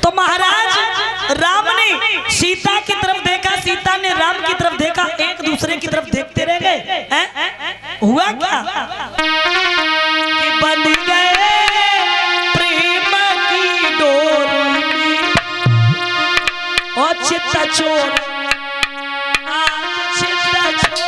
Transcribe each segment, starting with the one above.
तो महाराज राम ने सीता की तरफ देखा, सीता ने राम की तरफ देखा, एक दूसरे की तरफ देखते रह गए। हुआ क्या कि बन गए प्रेम की डोरी और चित्ता चोर, आज चित्ता चोर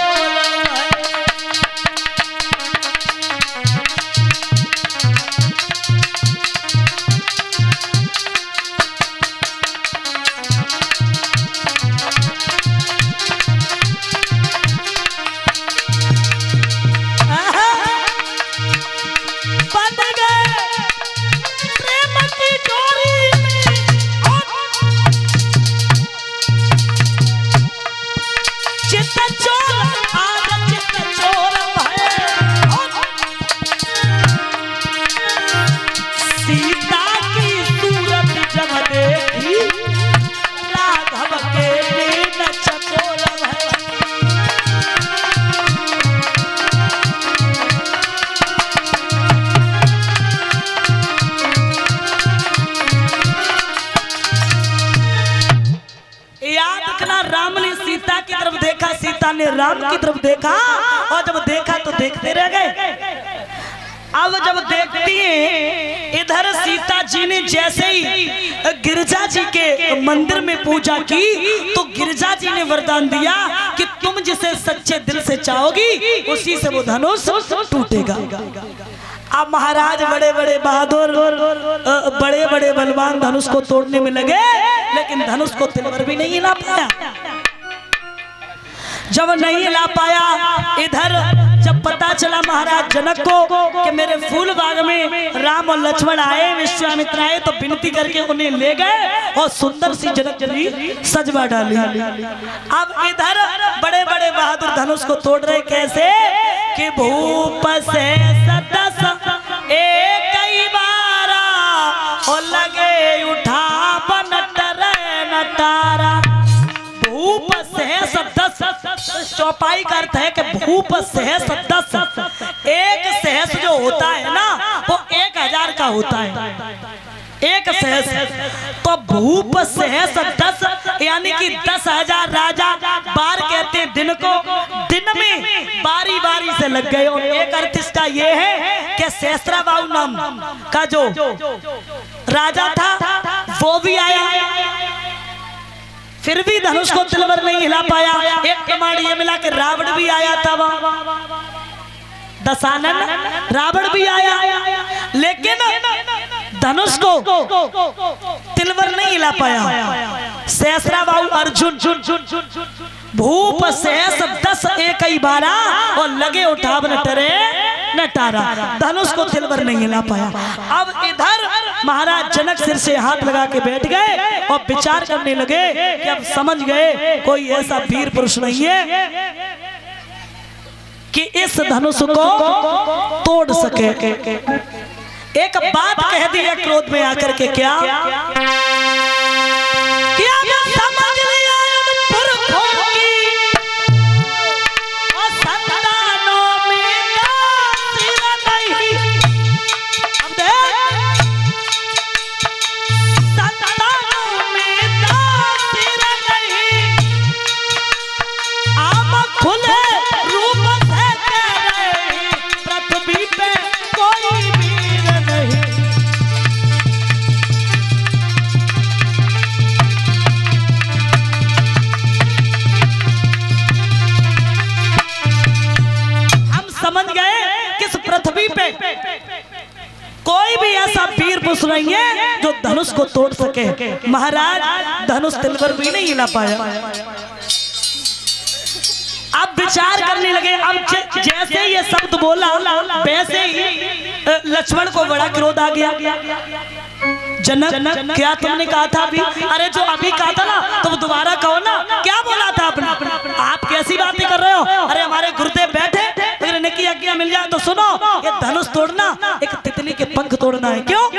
ने राम की तरफ देखा और जब देखा तो देखते रह गए। अब जब देखती हैं इधर सीता जी ने जैसे ही गिरजा जी के मंदिर में पूजा की तो गिरजा जी ने वरदान दिया कि तुम जिसे सच्चे दिल से चाहोगी उसी से वो धनुष टूटेगा। अब महाराज बड़े बड़े बहादुर बड़े बड़े बलवान धनुष को तोड़ने में लगे, लेकिन धनुष को तिलवर भी नहीं हिला पाया। जब नहीं हिला पाया, इधर जब पता चला महाराज जनक को कि मेरे फूल बाग में राम और लक्ष्मण आए, विश्वामित्र आए, तो विनती करके उन्हें ले गए और सुंदर सी जनक जी सजवा डाली। अब इधर बड़े बड़े बहादुर धनुष को तोड़ रहे, कैसे कि भूप से सदस एक ही बारा और लगे उठा बनटरे नटारा। भूप से सदस चौपाई का अर्थ है कि भूप सहस 10, एक सहस जो होता है ना वो 1000 का होता है, एक सहस। तो भूप सहस 10 यानी कि 10,000 राजा बार कहते हैं दिन को, दिन में बारी बारी से लग गए। और एक अर्थ इसका ये है कि सहस्त्राबाहु नाम का जो राजा था वो भी आया, फिर भी धनुष को तिलवर नहीं हिला पाया। एक प्रमाण ये मिला कि रावण भी आया था, वहां दशानन रावण भी आया, लेकिन धनुष को तिलवर नहीं हिला पाया। सहस्राबाहु अर्जुन भूप सहस 10 एक ही बारा और लगे उठाव नटरे नटारा, धनुष को तिलवर नहीं हिला पाया। अब इधर महाराज जनक सिर से हाथ लगा के बैठ गए और विचार करने लगे कि अब समझ गए कोई ऐसा वीर पुरुष नहीं है कि इस धनुष को तोड़ सके। एक बात कह दी है क्रोध में आकर के, क्या समझ लिया पुरखों की और संतानों में तासीर नहीं। अब संतानों में तासीर नहीं, आप खुले रूप से कह रहे पृथ्वी पे कोई वीर नहीं। समझ गए किस पृथ्वी पे कोई भी ऐसा वीर पुरुष नहीं है जो धनुष को तोड़ सके। महाराज धनुष तिलवर भी नहीं हिला पाया। अब विचार करने लगे। अब जैसे ये शब्द बोला वैसे ही लक्ष्मण को बड़ा क्रोध आ गया। जनक क्या तुमने कहा था अभी? अरे जो अभी कहा था ना तो दोबारा कहो ना, क्या बोला था आपने? आप कैसी बातें कर रहे हो? अरे हमारे गुरुदेव बैठे, अगर इन्हें की आज्ञा मिल जाए तो सुनो, ये धनुष तोड़ना एक तितली के पंख तोड़ना है। क्यों?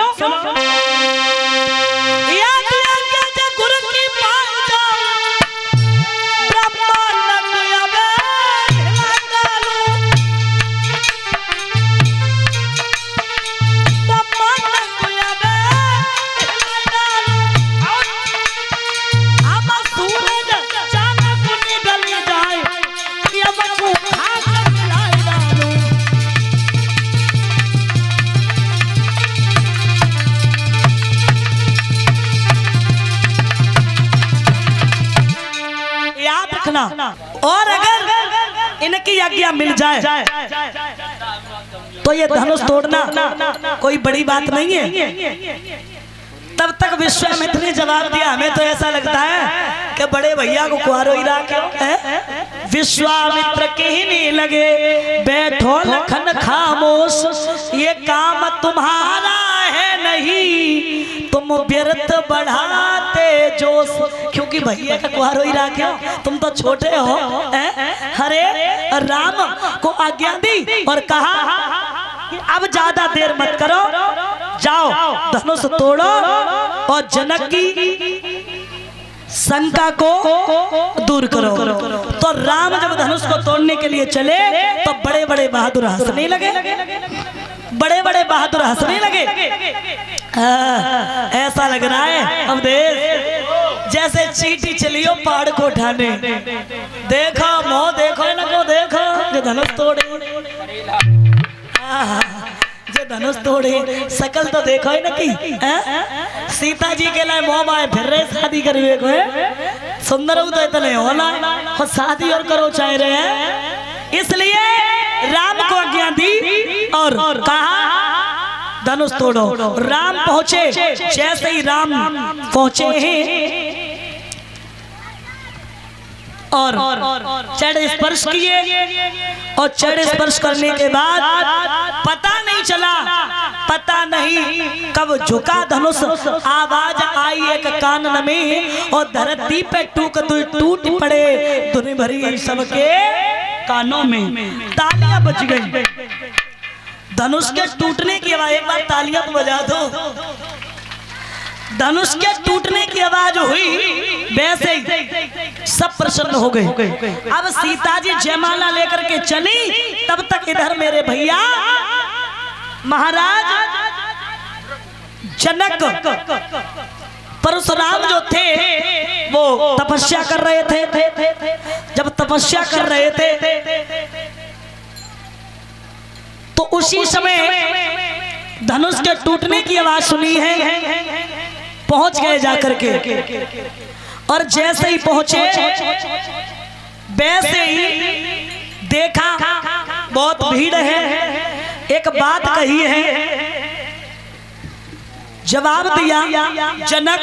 रखना, और अगर इनकी आज्ञा मिल जाए तो ये धनुष तोड़ना कोई बड़ी बात नहीं है। तब तक विश्वामित्र ने जवाब दिया, हमें तो ऐसा लगता है कि बड़े भैया को कुआरो ही रखे। विश्वामित्र कहने लगे, बैठो लखन खामोश, ये काम तुम्हारा है नहीं, तुम व्यर्थ बढ़ाते जोश। क्योंकि भैया का कुआरो ही रखे, तुम तो छोटे हो। अरे राम को आज्ञा दी और कहा कि अब ज्यादा देर मत करो, जाओ धनुष तोड़ो और जनक की शंका को दूर करो। तो राम जब धनुष को तोड़ने के लिए चले तो बड़े बड़े बहादुर हंसने लगे, बड़े बड़े बहादुर हंसने लगे। ऐसा लग रहा है अब देख जैसे चींटी चली हो पहाड़ को उठाने। देखो मोह देखो इनको, देखो जो धनुष तोड़े, जो धनुष तोड़े, शकल तो देखो है ना कि सीता जी के लिए मोह माए फिर रहे शादी करिए को है। सुंदर तो इतने होना और शादी और करो चाह रहे हैं। इसलिए राम को आज्ञा दी और कहा धनुष तोड़ो। राम पहुंचे, जैसे ही राम पहुंचे हैं और चरण स्पर्श किए, और चरण स्पर्श करने के बाद पता नहीं चला, पता नहीं कब झुका धनुष, आवाज आई एक कानन में और धरती पे टूट पड़े धुन भरी सबके कानों में। तालियां बज गई धनुष के टूटने की आवाज। एक बार तालियां तो बजा दो। धनुष के टूटने की आवाज हुई, वैसे ही सब प्रसन्न हो गए। अब सीता जी जयमाला लेकर के चली, तब तक इधर मेरे भैया महाराज जनक परशुराम जो थे वो तपस्या कर रहे थे। जब तपस्या कर रहे थे तो उसी समय धनुष के टूटने की आवाज सुनी है। पहुंच गए जाकर के, और जैसे ही पहुंचे वैसे ही देखा बहुत भीड़ है। एक बात कही है, जवाब दिया जनक,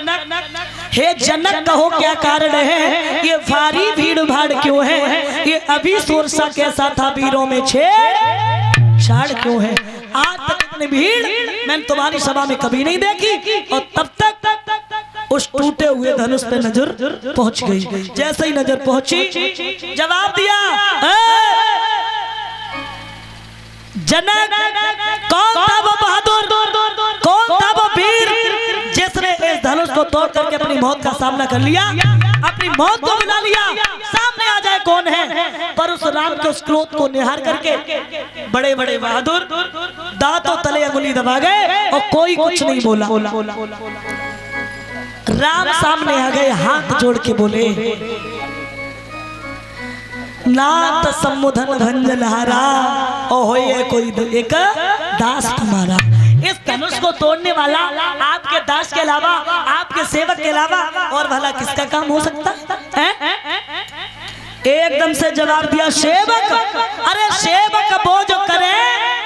हे जनक कहो क्या कारण है, ये भारी भीड़ भाड़ क्यों है, ये अभी सोरसा कैसा था वीरों में छेड़छाड़ क्यों है। आज तक इतनी भीड़ मैंने तुम्हारी सभा में कभी नहीं देखी। और तब तक उस टूटे हुए धनुष पे नजर पहुंच गई। जैसे ही नजर पहुंची जवाब दिया, जनक कौन था वो बहादुर, कौन था वो वीर जिसने इस धनुष को तोड़ करके अपनी मौत का सामना कर लिया, अपनी मौत को बुला लिया। सामने आ जाए कौन है। परशुराम के उस क्रोध को निहार करके बड़े बड़े बहादुर दांतों तले अंगुली दबा गए और कोई कुछ नहीं बोला। राम सामने आ गए, हाथ जोड़ के बोले, नाथ समुधन भंजनहारा, ओ होए कोई एक दास तुम्हारा। इस धनुष को तोड़ने वाला आपके दास के अलावा, आपके सेवक के अलावा और भला किसका काम हो सकता है? एकदम से जवाब दिया, सेवक। अरे सेवक वो जो करे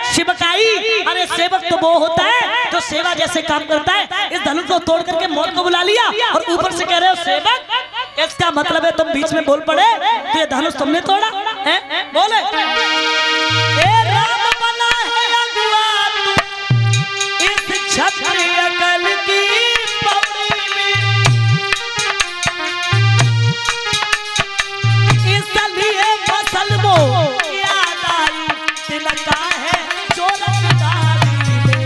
शिवकाई, अरे सेवक तो वो होता है जो सेवा जैसे काम करता है। इस धनुष को तोड़ करके मौत को बुला लिया और ऊपर से कह रहे हो सेवक। इसका मतलब है तुम बीच में बोल पड़े तो ये धनुष तुमने तोड़ा है। बोले राम बना है अगुआ तू इस क्षत्रिय कल की पौड़ी में, इसलिए फसल वो याद आई तिलका है जो रखदारी में।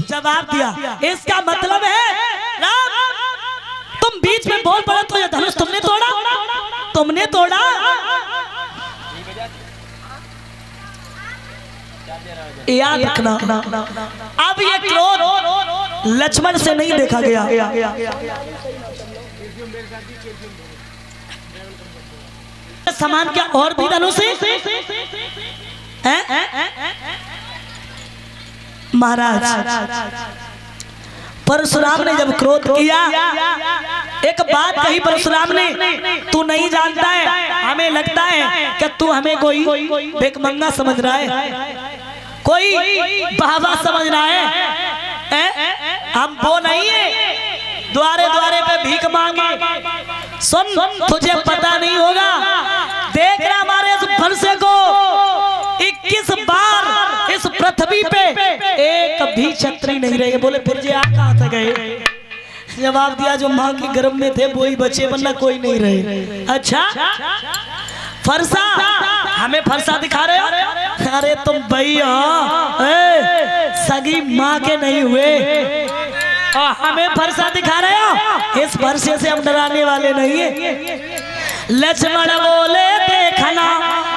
जवाब दिया, इसका मतलब है राम तुम बीच में बोल पड़े तो ये धनुष तुमने तोड़ा, तुमने तोड़ा। याद रखना, अब ये क्रोध लक्ष्मण से नहीं देखा गया। समान क्या और भी धनुष है? महाराज परशुराम ने जब क्रोध किया, एक बात कही परशुराम ने, तू नहीं जानता है, हमें लगता है कि तू हमें कोई भिखमंगा समझ रहा है, कोई बाबा समझ रहा है? हम वो नहीं है द्वारे द्वारे पे भीख मांगे। सुन, तुझे पता नहीं होगा, देख रहा हमारे इस फरसे को 21 बार इस पृथ्वी पे एक भी छत्री नहीं रहे। बोले फिर जे आप कहाँ से गए? जवाब दिया जो माँ के गर्भ में थे वही बचे, वरना कोई नहीं रहे। अच्छा फरसा, हमें फरसा दिखा रहे हो? अरे तुम भैया सगी माँ के नहीं हुए और हमें फरसा दिखा रहे हो? इस फरसे से हम डराने वाले नहीं है। लक्ष्मण बोले देखना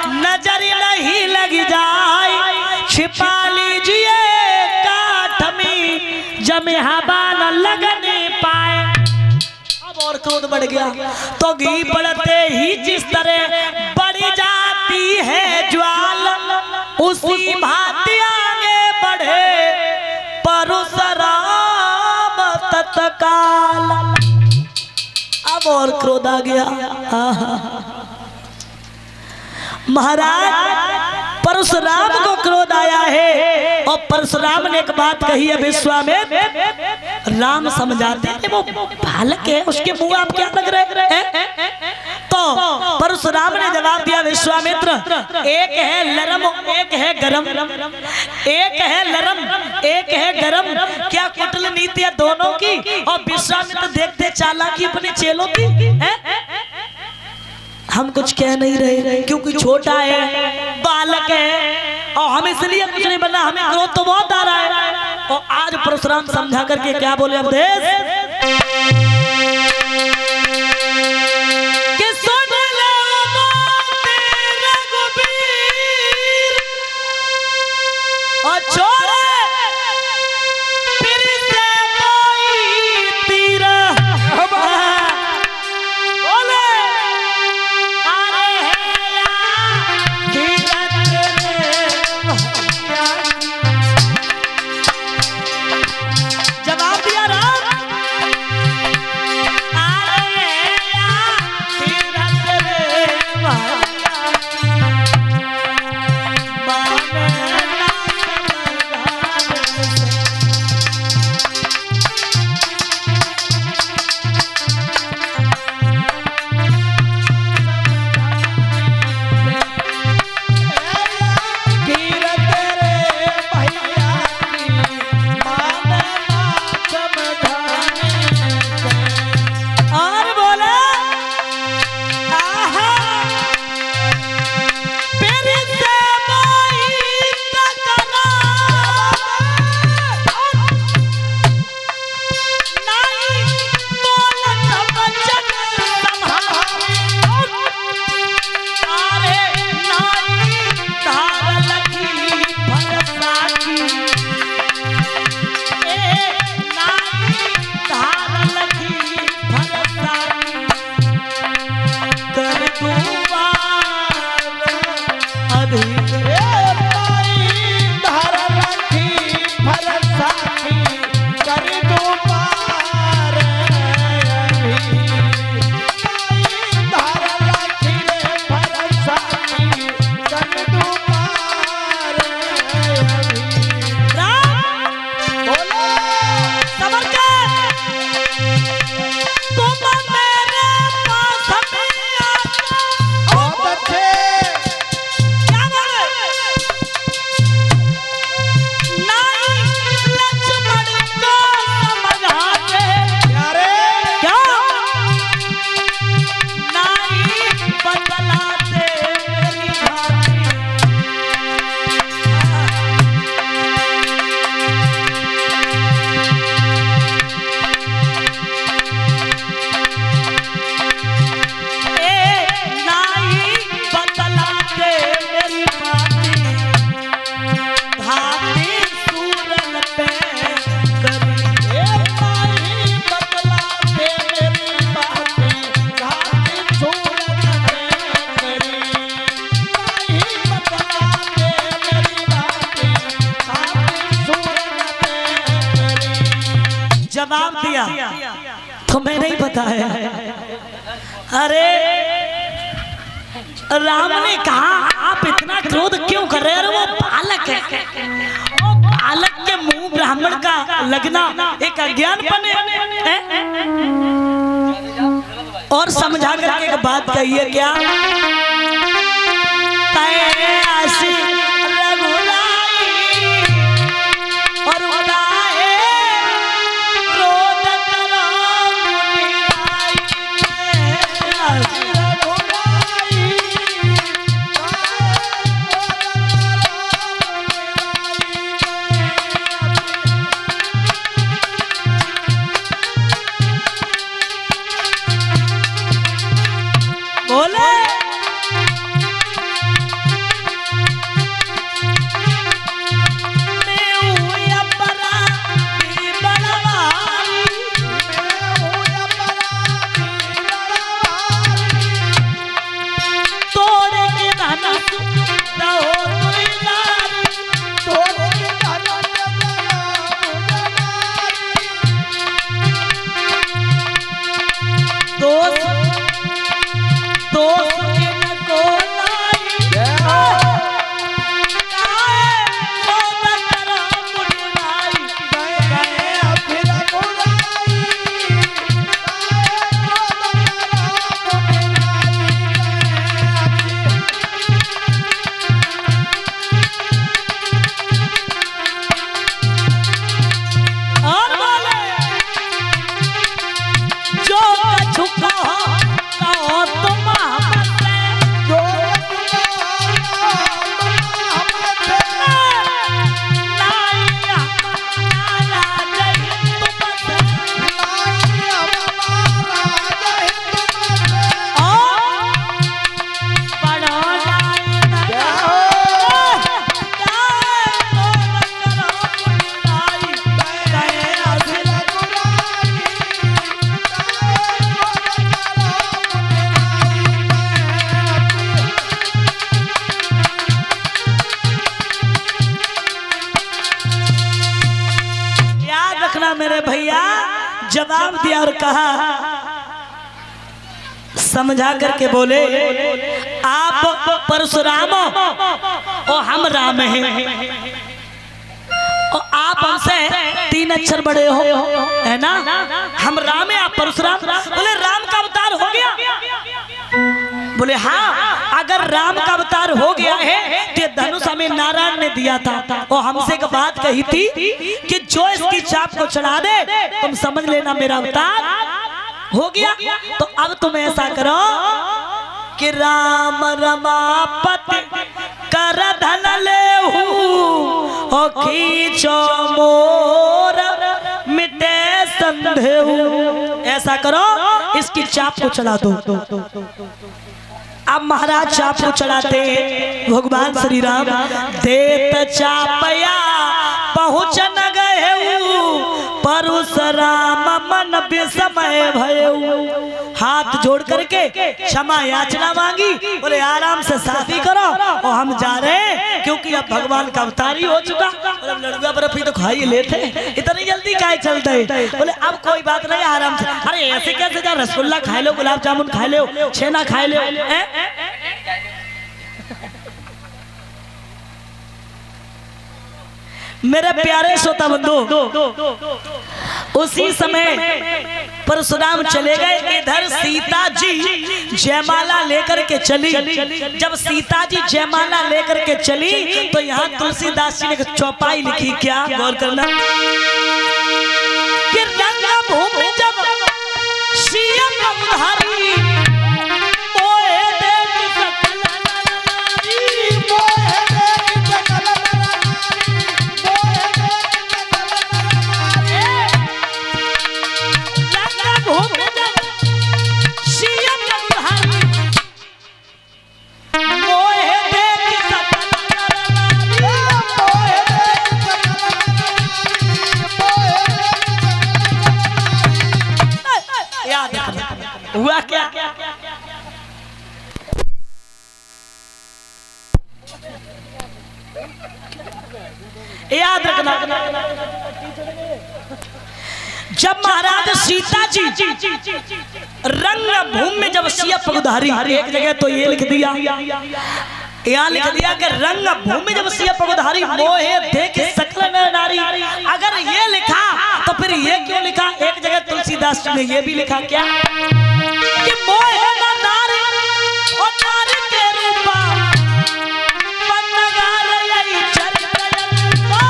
नजर नहीं लग जाए, छिपा लीजिए काठ में जमे हवा न लगने पाए। अब और क्रोध बढ़ गया तो घी बढ़ते ही जिस तरह बढ़ी जाती है ज्वाल, उसी भांति आगे बढ़े परशुराम तत्काल। अब और क्रोध आ गया। महाराज परशुराम को क्रोध आया है और परशुराम ने एक बात कही है, विश्वामित्र राम समझाते हैं वो बालक है, उसके मुंह आप क्या लग रहे हैं? तो परशुराम ने जवाब दिया, विश्वामित्र एक है लरम एक है गरम, एक है लरम एक है गरम, क्या कुटिल नीति है दोनों की? और विश्वामित्र देखते चालाकी अपने चेलों की है? हम कुछ कह नहीं रहे क्योंकि छोटा है, बालक है और हम इसलिए कुछ नहीं बनना, हमें क्रोध तो बहुत आ रहा है। और आज परशुराम समझा करके क्या बोले अवधेश कि सुन लो बातें रघुबीर और छोड़े फिर से कोई तीर। दिया तो मैंने ही बताया। अरे राम ने कहा आप इतना क्रोध क्यों कर रहे हैं? अरे वो बालक है, वो बालक के मुंह ब्राह्मण का लगना एक अज्ञानपन है। और समझा करके एक बात कही है क्या? और मेरे भैया जवाब दिया और कहा, समझा करके बोले आप परशुराम और हम राम हैं और आप हमसे 3 अक्षर बड़े हो, है ना? हम राम है, आप परशुराम। बोले राम का अवतार हो गया? बोले हाँ, अगर राम का अवतार हो गया है तो धनुष हमें नारायण ने दिया था और हमसे एक बात कही थी कि जो इसकी चाप को चढ़ा दे तुम समझ लेना मेरा अवतार हो गया। तो अब तुम ऐसा करो कि राम रमापति कर धन लेहू और खींचो मोर मिटे संदेहू। ऐसा करो इसकी चाप को चढ़ा दो। अब महाराज चाप को चढ़ाते भगवान श्री राम देत चापया पहुँच न गए परशुराम मन विस्मय भयऊ। हाथ जोड़ करके क्षमा याचना मांगी, बोले आराम से शादी करो और हम जा रहे हैं क्योंकि अब भगवान का अवतार ही हो चुका। बोले लड़ुआ बर्फी तो खा ही लेते, इतनी जल्दी काहे चलते? बोले अब कोई बात नहीं, आराम से। अरे ऐसे कैसे जा, रसगुल्ला खा लो, गुलाब जामुन खा लो, छेना खा लो। मेरे प्यारे श्रोता बंधु, उसी समय परशुराम चले गए। इधर सीता जी जयमाला लेकर के चली। जब सीता जी जयमाला लेकर के चली तो यहाँ तुलसीदास जी ने चौपाई लिखी, क्या गौर करना कि रंग भूमि जब सियम उधारी मोहे देख सकल नारी, मोहे देख सकल हुआ क्या? याद रखना, जब महाराज सीता जी रंग भूमि में जब सिया पगुधारी, एक जगह तो ये लिख दिया, यहाँ लिख दिया कि रंग भूमि जब सिया पगुधारी मोहे देख सकल नर नारी। अगर ये लिखा तो फिर ये क्यों लिखा? एक जगह तुलसीदास जी ने ये भी लिखा क्या कि मोहे न नारी और नारी के रूपा पन्नगार यही चरित्रयंता।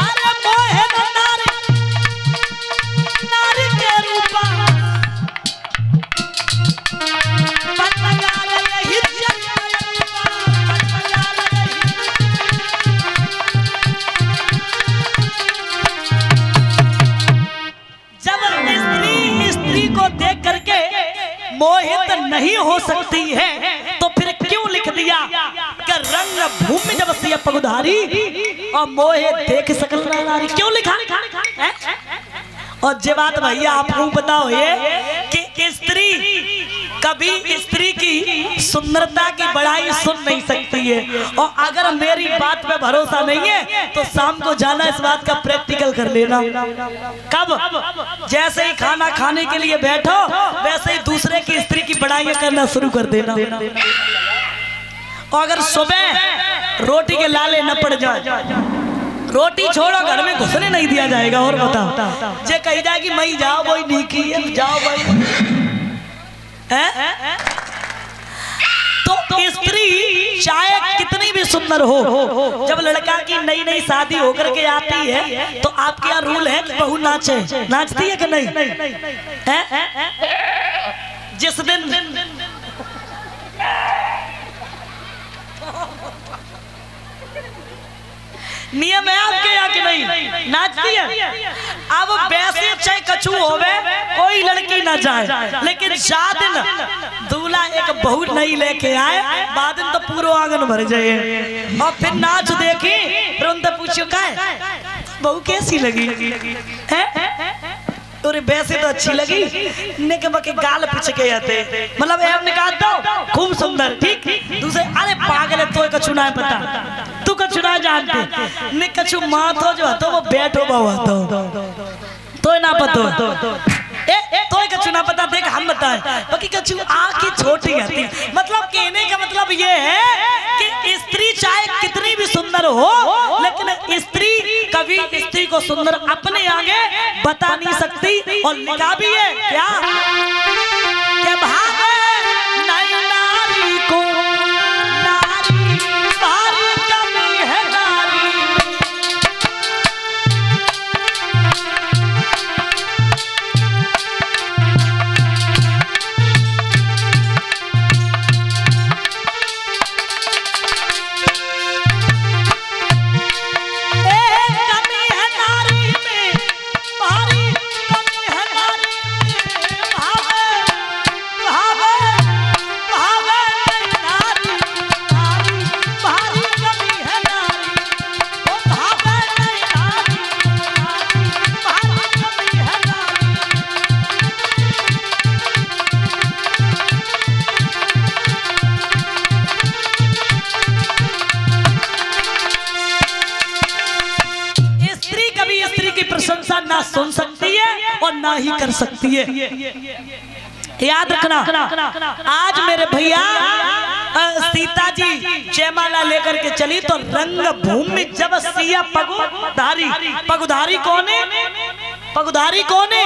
अरे मोहे न नारी नारी के रूपा पन्नगार यही चरित्रयंता। जब स्त्री को देख करके मोहित नहीं हो सकती है तो फिर क्यों लिख दिया कि रंग भूमि जब सिया पगुधारी और मोहे देख सकल नारी? क्यों लिखा है? और जे बात भैया आपको बताओ ये कि स्त्री कभी स्त्री की सुंदरता की बड़ाई सुन नहीं सकती है। और अगर मेरी बात पे भरोसा नहीं है तो शाम को जाना इस बात का प्रैक्टिकल कर लेना। कब? जैसे ही खाना खाने के लिए बैठो वैसे ही दूसरे की स्त्री की बड़ाई करना शुरू कर देना। और अगर सुबह रोटी के लाले न पड़ जाए, रोटी छोड़ो घर में घुसने नहीं दिया जाएगा। और बताओ जे कही जाए कि मई जाओ वही नीकी है, जाओ भाई है? तो स्त्री चाहे कितनी भी सुंदर हो, जब लड़का की नई नई शादी होकर के आती है तो आपके यहाँ रूल है कि बहू नाचे, नाचती है कि नहीं है? जिस दिन नियम है आपके यहाँ कि नहीं? नाचती है। अब वैसे चाहे कछू होवे कोई लड़की ना जाए, लेकिन जा दिन दूल्हा एक बहू नहीं लेके आए बाद दिन तो पूरा आंगन भर जाए। और फिर नाच देखी फिर उनसे पूछो का बहू कैसी लगी है? और वैसे तो अच्छी लगी ने के बके गाल पीछे के आते, मतलब एम निकाल दो खूब सुंदर, ठीक। दूसरे अरे पागल है तो कछु ना पता, तू कछु ना जानते ने कछु माथो जो तो वो बैठो बाबा तो ना पतो तो कछु ना पता। देख हम बताएं बाकी कछु आंखें छोटी आती, मतलब कहने का मतलब ये है कि स्त्री चाहे कितनी भी सुंदर हो लेकिन स्त्री कभी स्त्री को सुंदर अपने आगे बता नहीं सकती। और लिखा भी है क्या कि भागे नई नारी को नारी भारी कमी है नारी। प्रशंसा ना सुन सकती है और ना ही कर सकती है। याद रखना आज मेरे भैया सीता जी जयमाला लेकर के चली तो रंग भूमि जब सिया पगुधारी, पगुधारी कौन है? पगुधारी कौन है?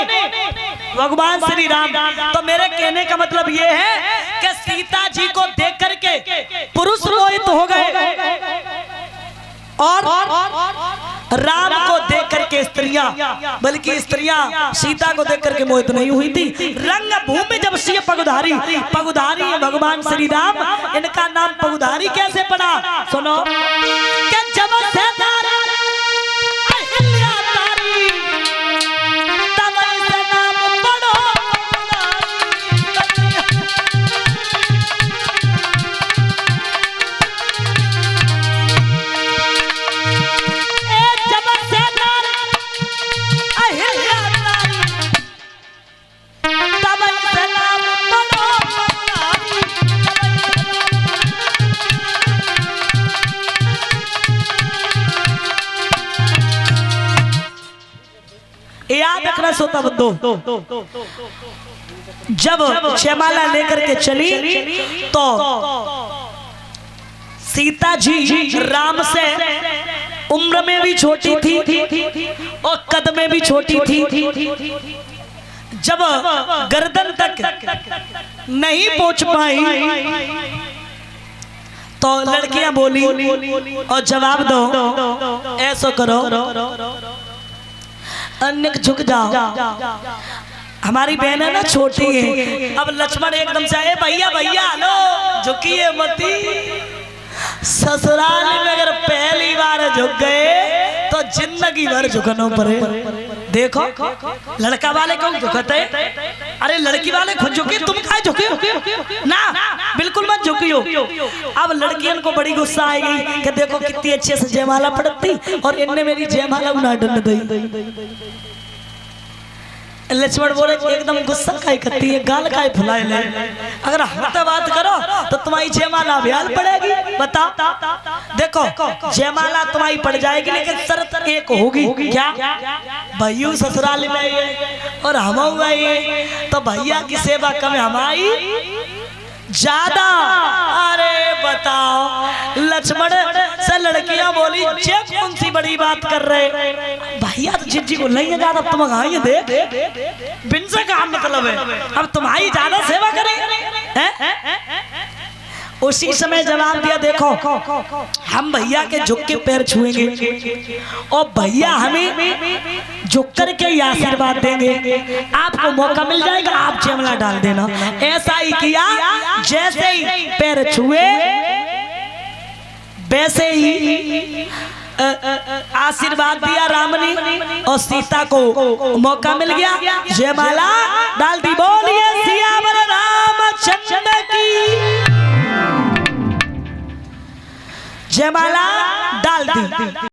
भगवान श्री राम। तो मेरे कहने का मतलब ये है कि सीता जी को देख करके पुरुष मोहित हो गए और राम को देख करके स्त्रियां, बल्कि स्त्रियां सीता को देख करके मोहित नहीं हुई थी। रंग भूमि जब सिया पगुधारी, पगुधारी भगवान श्री राम, इनका नाम पगुधारी कैसे पड़ा? सुनो कि जब से याद रखना सोता बंदो, जब जयमाला लेकर के चली तो सीता जी राम से उम्र में भी छोटी थी और कद में भी छोटी थी। जब गर्दन तक नहीं पहुंच पाई तो लड़कियां बोली और जवाब दो, ऐसा करो अन्य झुक जाओ, हमारी बहन है ना छोटी है। अब लक्ष्मण एकदम से आए, भैया भैया लो झुकिए मती। ससुराल में अगर पहली बार झुक गए तो जिंदगी भर झुकना पड़े। देखो लड़का वाले क्यों झुकते, अरे लड़की वाले खुद झुके, तुम काहे झुके ना, बिल्कुल मत झुकियो। अब लड़कियन को बड़ी गुस्सा आएगी कि देखो कितनी अच्छे से जयमाला पड़ती और इनने मेरी जयमाला उड़ा डन दी। लक्ष्मण बोले एकदम गुस्सा काहे करती है, गाल काहे फुलाए ले, अगर हमसे बात करो तो तुम्हारी जयमाला ब्याल पड़ेगी। बताओ देखो जयमाला तुम्हारी पड़ जाएगी लेकिन शर्त एक होगी, क्या भैया ससुराल में है और हम गए तो भैया की सेवा कम हमारी ज्यादा। अरे बताओ लक्ष्मण से लड़कियां बोली जे कौन सी बड़ी बात कर रहे, भैया तो जिज्जी को नहीं है ज्यादा, तुम आइए दे बिन से काम मतलब है, अब तुम्हारी ज्यादा सेवा करें। उसी समय जवाब दिया, देखो हम भैया के झुक के पैर छुएंगे और भैया हमें झुक करके ये आशीर्वाद देंगे, आपको मौका मिल जाएगा, आप जयमाला डाल देना। ऐसा ही किया, जैसे ही पैर छुए वैसे ही आशीर्वाद दिया राम ने और सीता को मौका मिल गया, जयमाला डाल दी। बोलिए सियावर रामचंद्र की, जयमाला डाल दी।